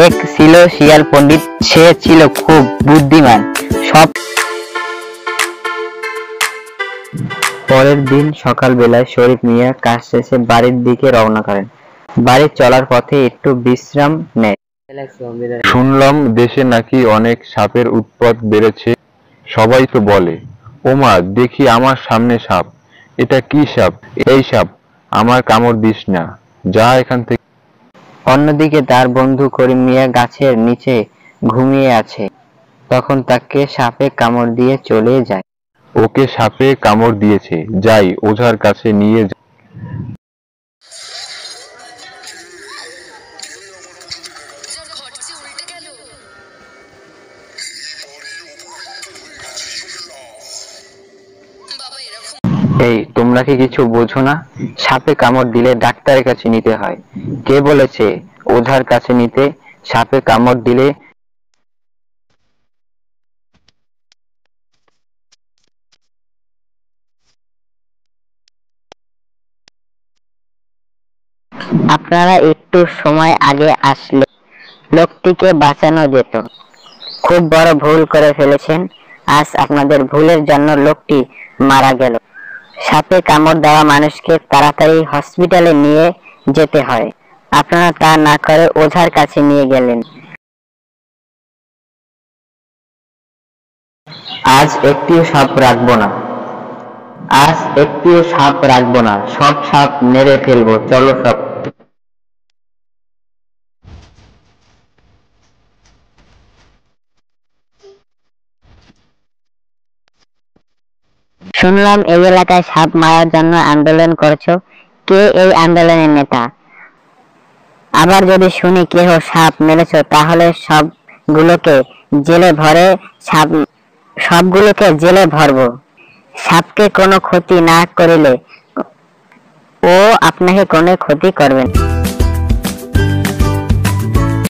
এক ছিল শিয়াল পণ্ডিত, সে ছিল খুব বুদ্ধিমান। সব পরের দিন সকালবেলায় শরীফ মিয়া কাজ শেষে বাড়ির দিকে রওনা করেন। বাড়ি চলার পথে একটু বিশ্রাম নেয়। শুনলাম দেশে নাকি অনেক সাপের উৎপাত বেড়েছে। সবাই তো বলে, ওমা দেখি আমার সামনে সাপ। এটা কি সাপ? এই সাপ, আমার কামড় দিস না, যা এখান থেকে। অন্যদিকে তার বন্ধু করিম মিয়া গাছের নিচে ঘুমিয়ে আছে। তখন তাকে সাপে কামড় দিয়ে চলে যায়। ওকে সাপে কামড় দিয়েছে, যাই ওঝার কাছে নিয়ে যাই। এই তোমরা কি কিছু বোঝো না? সাপে কামড় দিলে ডাক্তারের কাছে নিতে হয়। কে বলেছে ওঝার কাছে নিতে? সাপে কামড় দিলে আপনারা একটু সময় আগে আসলে লোকটিকে বাঁচানো যেত। খুব বড় ভুল করে ফেলেছেন। আজ আপনাদের ভুলের জন্য লোকটি মারা গেল। সাপে কামড় দেওয়া মানুষকে তাড়াতাড়ি হসপিটালে নিয়ে যেতে হয়, আপনারা তা না করে ওঝার কাছে নিয়ে গেলেন। আজ একটিও সাপ রাখবো না, আজ একটিও সাপ রাখবো না, সব সাপ মেরে ফেলবো, চলো সব। শুনলাম এই এলাকায় সাপ মারার জন্য আন্দোলন করছো, কে এই আন্দোলনের নেতা? আবার যদি শুনি কেহ সাপ মেরেছো, তাহলে সবগুলোকে জেলে ভরবো। সাপকে কোনো ক্ষতি না করিলে ও আপনাকে কোনো ক্ষতি করবে না।